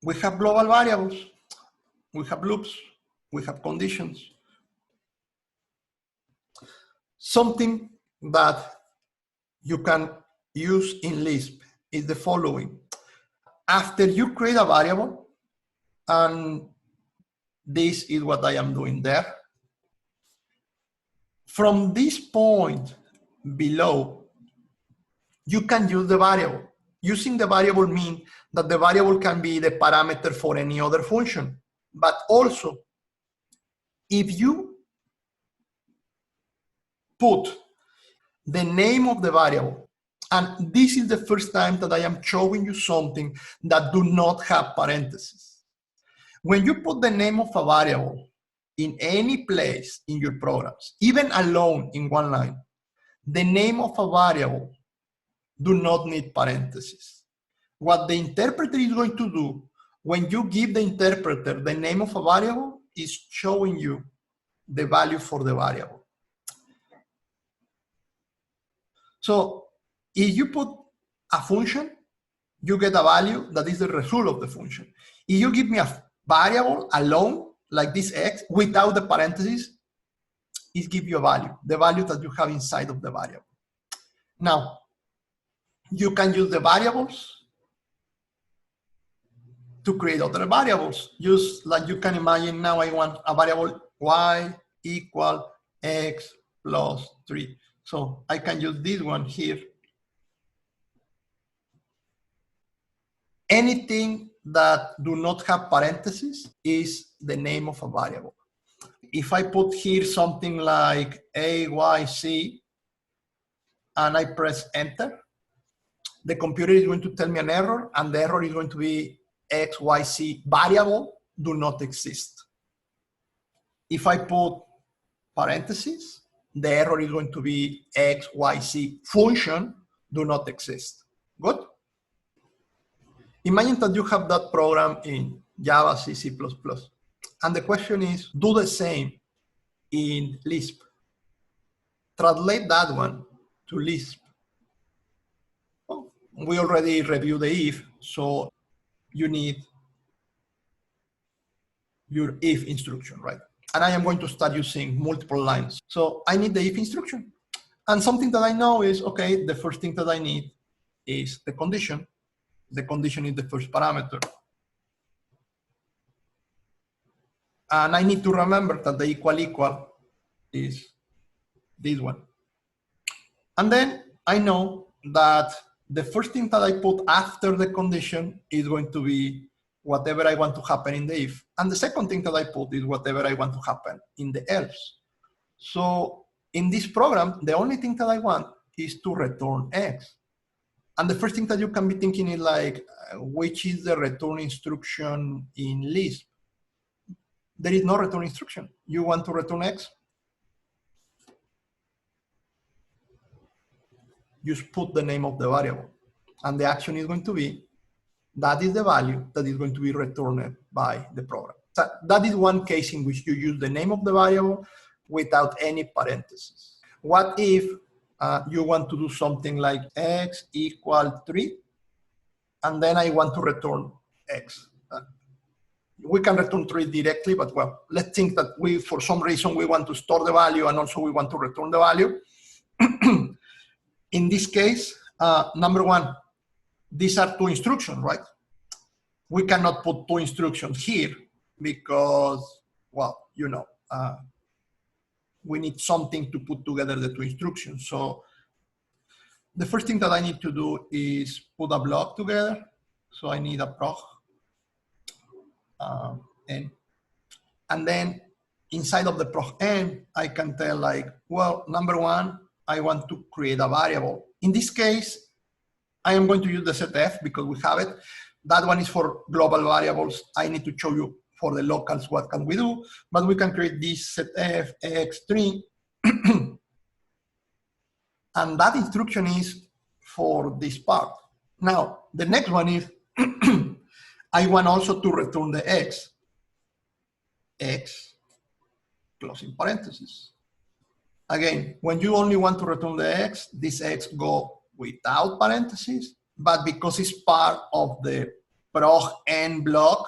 We have global variables, we have loops, we have conditions. Something that you can use in Lisp is the following. After you create a variable, and this is what I am doing there, from this point below, you can use the variable. Using the variable means that the variable can be the parameter for any other function. But also, if you put the name of the variable, and this is the first time that I am showing you something that do not have parentheses. When you put the name of a variable in any place in your programs, even alone in one line, the name of a variable do not need parentheses. What the interpreter is going to do when you give the interpreter the name of a variable is showing you the value for the variable. So if you put a function, you get a value that is the result of the function. If you give me a variable alone, like this x, without the parentheses, it gives you a value, the value that you have inside of the variable. Now, you can use the variables to create other variables. Just like you can imagine now I want a variable y equal x plus 3. So I can use this one here. Anything that do not have parentheses is the name of a variable. If I put here something like a, y, c, and I press enter, the computer is going to tell me an error, and the error is going to be x, y, c variable do not exist. If I put parentheses, the error is going to be x, y, c function do not exist. Good? Imagine that you have that program in Java, C, C++, and the question is, do the same in Lisp. Translate that one to Lisp. Well, we already reviewed the if, so you need your if instruction, right? And I am going to start using multiple lines. So I need the if instruction. And something that I know is, okay, the first thing that I need is the condition. The condition is the first parameter. And I need to remember that the equal is this one. And then I know that the first thing that I put after the condition is going to be whatever I want to happen in the if. And the second thing that I put is whatever I want to happen in the else. So in this program, the only thing that I want is to return x. And the first thing that you can be thinking is like, which is the return instruction in Lisp? There is no return instruction. You want to return x? Just put the name of the variable. And the action is going to be, that is the value that is going to be returned by the program. So that is one case in which you use the name of the variable without any parentheses. What if you want to do something like x equal 3, and then I want to return x? We can return 3 directly, but well, let's think that we, for some reason, we want to store the value and also we want to return the value. In this case, number one, these are 2 instructions, right? We cannot put 2 instructions here because, well, you know, we need something to put together the 2 instructions. So the first thing that I need to do is put a block together. So I need a proc n. And then inside of the proc n, I can tell like, well, number one, I want to create a variable. In this case, I am going to use the setf because we have it. That one is for global variables. I need to show you for the locals what can we do, but we can create this setf x3. And that instruction is for this part. Now, the next one is, I want also to return the x closing parentheses. Again, when you only want to return the x, this x go without parentheses, but because it's part of the prog n block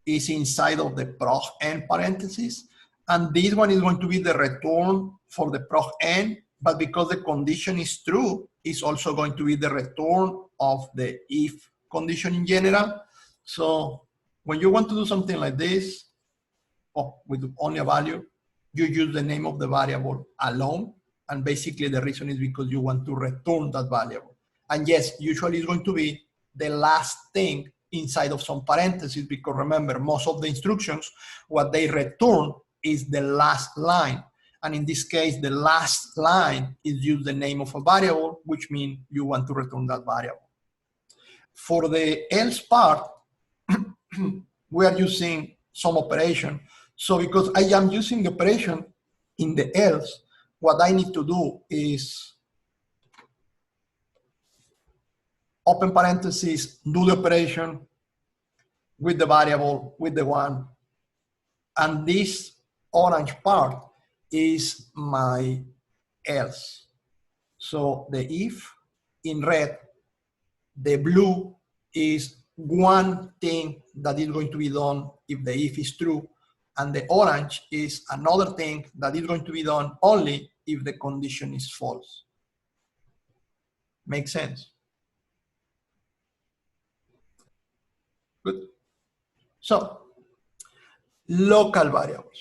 is inside of the prog n parentheses. And this one is going to be the return for the prog n, but because the condition is true, it's also going to be the return of the if condition in general. So when you want to do something like this, with only a value, you use the name of the variable alone. And basically the reason is because you want to return that variable. And yes, usually it's going to be the last thing inside of some parentheses, because remember, most of the instructions, what they return is the last line. And in this case, the last line is use the name of a variable, which means you want to return that variable. For the else part, we are using some operation. So because I am using the operation in the else, what I need to do is open parentheses, do the operation with the variable, with the one. And this orange part is my else. So the if in red, the blue is one thing that is going to be done if the if is true, and the orange is another thing that is going to be done only if the condition is false. Make sense? Good. So, local variables.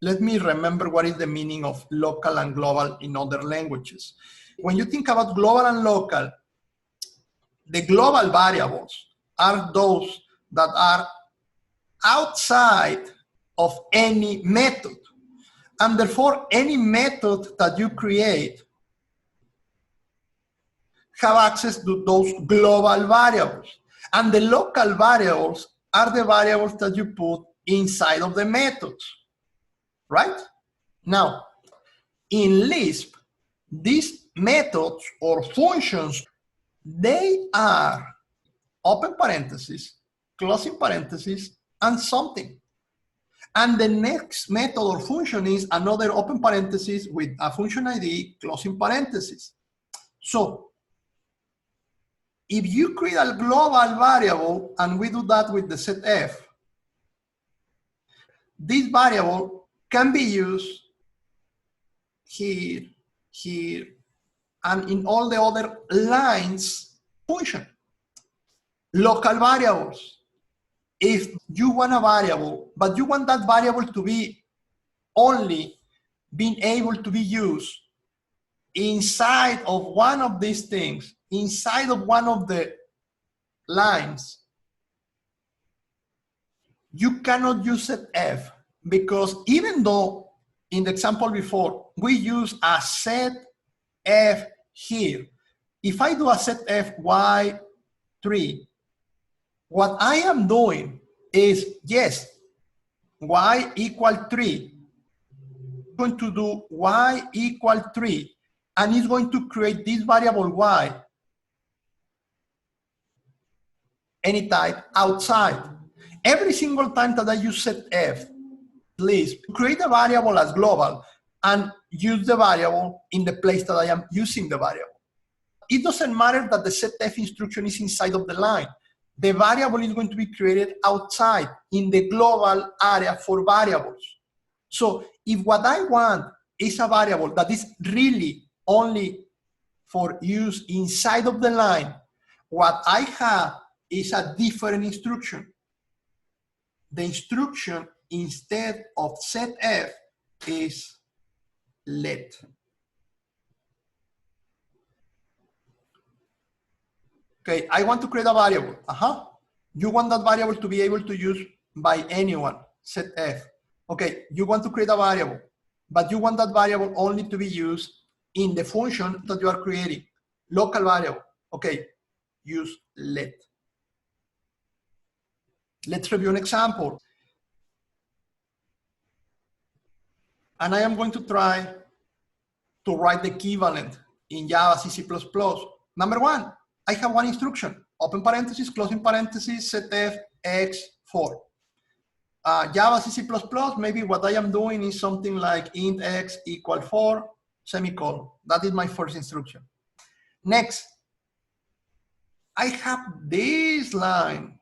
Let me remember what is the meaning of local and global in other languages. When you think about global and local, the global variables are those that are outside of any method. And therefore, any method that you create have access to those global variables. And the local variables are the variables that you put inside of the methods, right? Now, in Lisp, these methods or functions, they are open parentheses, closing parentheses, and something. And the next method or function is another open parenthesis with a function ID, closing parentheses. So if you create a global variable, and we do that with the setf, this variable can be used here, here, and in all the other lines function. Local variables. If you want a variable, but you want that variable to be only being able to be used inside of one of these things, inside of one of the lines, you cannot use setf, because even though in the example before we use a setf here, if I do a setf y3, what I am doing is, yes, y equal 3, I'm going to do y equal 3, and it's going to create this variable y any type outside. Every single time that I use setf, Lisp, create a variable as global and use the variable in the place that I am using the variable. It doesn't matter that the setf instruction is inside of the line. The variable is going to be created outside in the global area for variables. So if what I want is a variable that is really only for use inside of the line, what I have is a different instruction. The instruction instead of setf is let. Okay, I want to create a variable. You want that variable to be able to use by anyone, setf. Okay, you want to create a variable, but you want that variable only to be used in the function that you are creating. Local variable. Okay, use let. Let's review an example. And I am going to try to write the equivalent in Java, C++. Number one, I have one instruction, open parenthesis, closing parenthesis, setf x4. Java, C++, maybe what I am doing is something like int x equal 4, semicolon. That is my first instruction. Next, I have this line,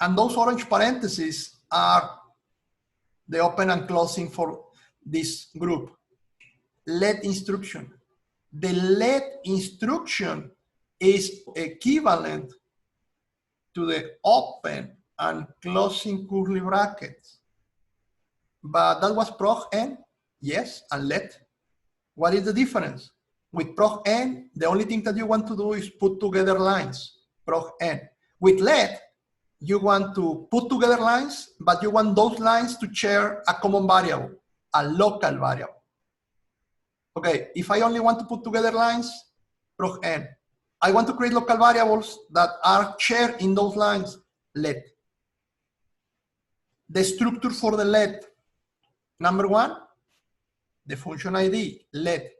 and those orange parentheses are the open and closing for this group. Let instruction. The let instruction is equivalent to the open and closing curly brackets. But that was prog n, yes, and let. What is the difference? With prog n, the only thing that you want to do is put together lines, prog n. With let, you want to put together lines, but you want those lines to share a common variable, a local variable. Okay, if I only want to put together lines, prog n. I want to create local variables that are shared in those lines, let. The structure for the let, number one, the function ID, let.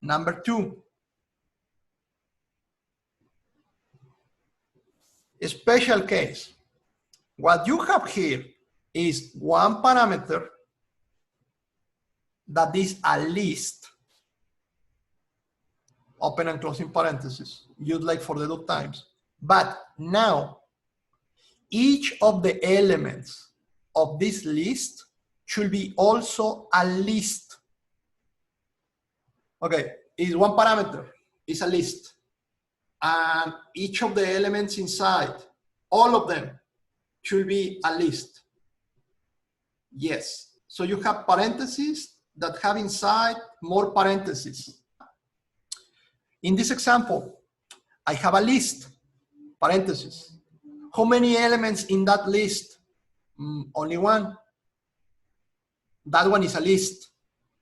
Number two, a special case. What you have here is one parameter that is a list, open and closing parentheses, used like for the dot times. But now, each of the elements of this list should be also a list. Okay, it's one parameter, it's a list. And each of the elements inside, all of them, should be a list. Yes. So you have parentheses that have inside more parentheses. In this example, I have a list, parentheses. How many elements in that list? Only one. That one is a list.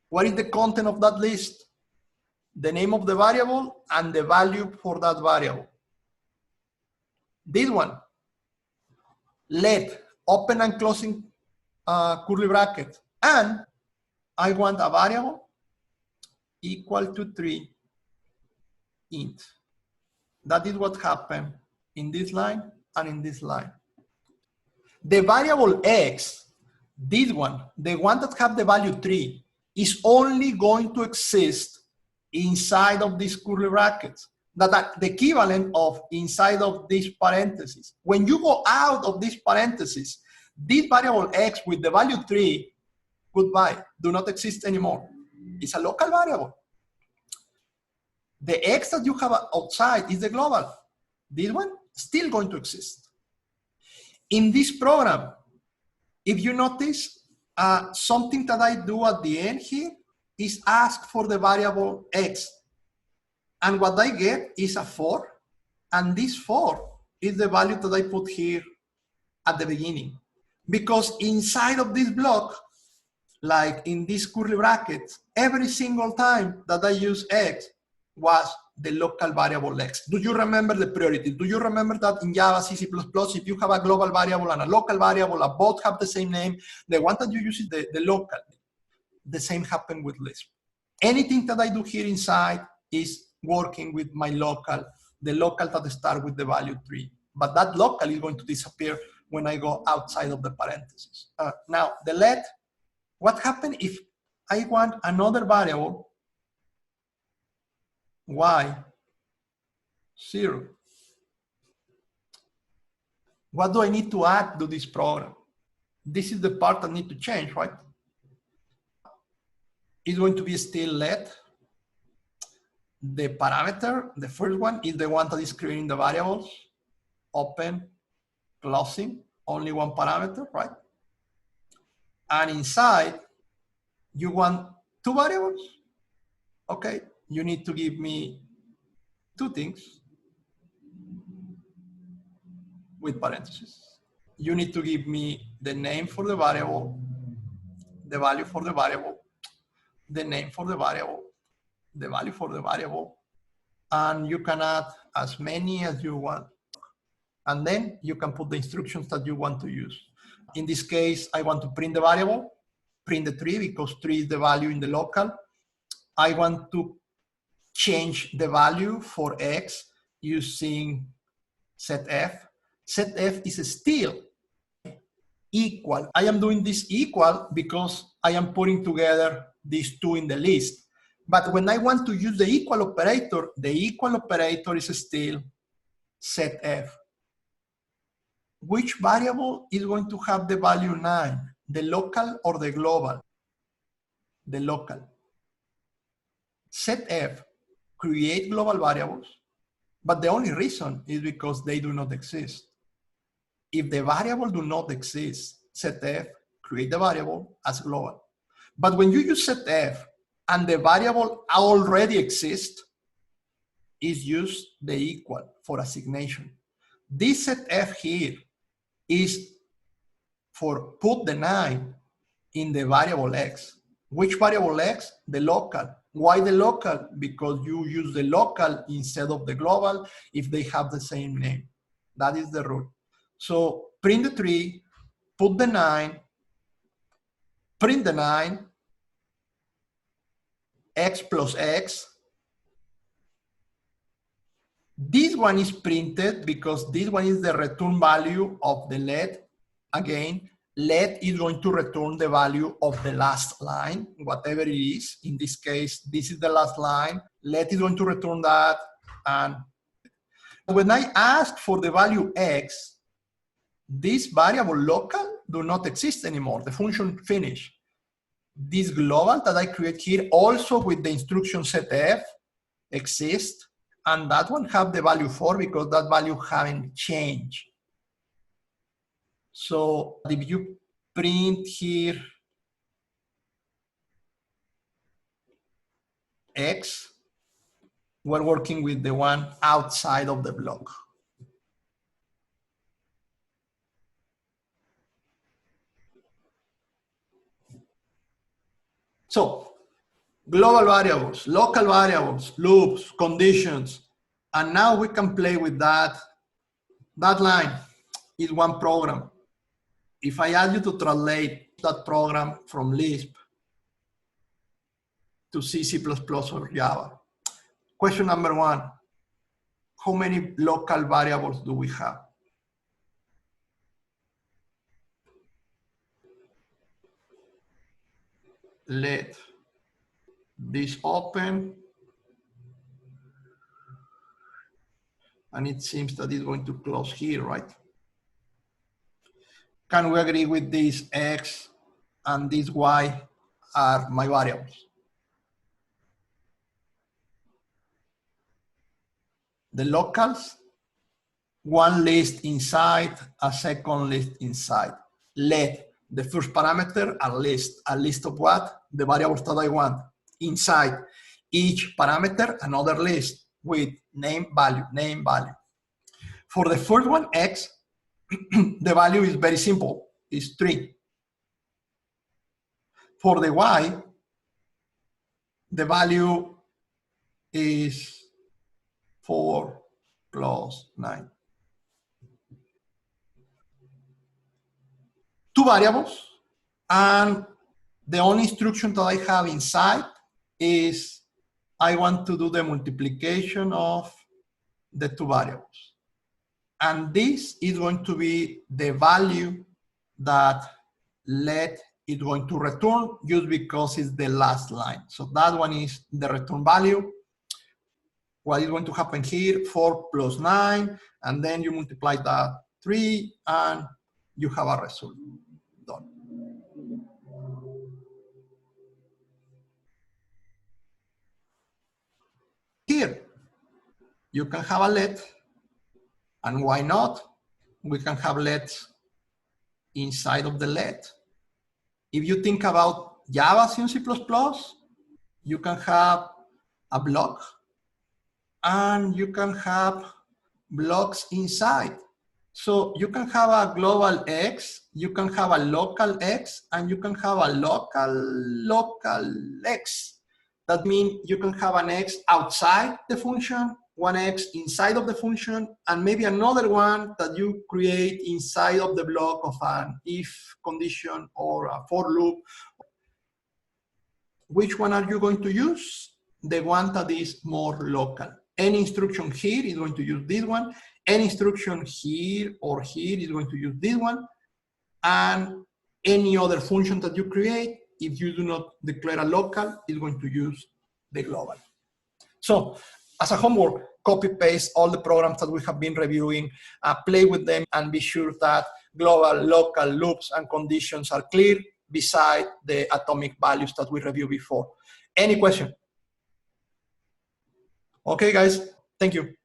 What is the content of that list? The name of the variable and the value for that variable. This one, let, open and closing curly bracket, and I want a variable equal to 3 int. That is what happened in this line and in this line. The variable x, this one, the one that have the value 3, is only going to exist inside of these curly brackets. That are the equivalent of inside of these parentheses. When you go out of these parentheses, this variable x with the value 3, goodbye, do not exist anymore. It's a local variable. The x that you have outside is the global. This one still going to exist. In this program, if you notice, something that I do at the end here is ask for the variable x. And what I get is a 4. And this 4 is the value that I put here at the beginning. Because inside of this block, like in this curly brackets, every single time that I use x was the local variable x. Do you remember the priority? Do you remember that in Java, C++, if you have a global variable and a local variable, both have the same name, the one that you use is the local. The same happened with Lisp. Anything that I do here inside is working with my local, the local that starts with the value 3. But that local is going to disappear when I go outside of the parentheses. Now, the let, what happens if I want another variable, y, 0? What do I need to add to this program? This is the part that needs to change, right? It's going to be still let. The parameter, the first one, is the one that is creating the variables, open, closing, only one parameter, right? And inside, you want 2 variables. Okay, you need to give me 2 things with parentheses. You need to give me the name for the variable, the value for the variable, the name for the variable, the value for the variable, and you can add as many as you want. And then you can put the instructions that you want to use. In this case, I want to print the variable, print the 3 because 3 is the value in the local. I want to change the value for x using setf. Setf is still equal. I am doing this equal because I am putting together these 2 in the list. But when I want to use the equal operator is still setf. Which variable is going to have the value 9? The local or the global? The local. Setf create global variables, but the only reason is because they do not exist. If the variable do not exist, setf create the variable as global. But when you use setf and the variable already exists, is use the equal for assignation. This setf here is for put the 9 in the variable x. Which variable x? The local. Why the local? Because you use the local instead of the global if they have the same name. That is the rule. So print the 3, put the 9, print the 9, x plus x. This one is printed because this one is the return value of the let. Again, let is going to return the value of the last line, whatever it is. In this case, this is the last line. Let is going to return that. And when I ask for the value x, this variable local do not exist anymore. The function finished. This global that I create here also with the instruction setf exists. And that one have the value 4 because that value haven't changed. So if you print here x, we're working with the one outside of the block. So global variables, local variables, loops, conditions, and now we can play with that. That line is one program. If I ask you to translate that program from Lisp to C++ or Java, question number 1, how many local variables do we have? Let this open. And it seems that it's going to close here, right? Can we agree with this x and this y are my variables? The locals, one list inside, a second list inside. Let the first parameter a list of what? The variables that I want. Inside each parameter, another list with name, value, name, value. For the first one, x, the value is very simple, it's 3. For the y, the value is 4 plus 9. 2 variables, and the only instruction that I have inside is I want to do the multiplication of the 2 variables. And this is going to be the value that let is going to return just because it's the last line. So that one is the return value. What is going to happen here? 4 plus 9, and then you multiply that 3, and you have a result. Done. Here, you can have a let, and why not? We can have lets inside of the let. If you think about Java and C++, you can have a block, and you can have blocks inside. So you can have a global X, you can have a local X, and you can have a local X. That means you can have an X outside the function, one X inside of the function, and maybe another one that you create inside of the block of an if condition or a for loop. Which one are you going to use? The one that is more local. Any instruction here is going to use this one. Any instruction here or here is going to use this one. And any other function that you create, if you do not declare a local, is going to use the global. So as a homework, copy paste all the programs that we have been reviewing, play with them, and be sure that global, local, loops, and conditions are clear beside the atomic values that we reviewed before. Any question? Okay, guys, thank you.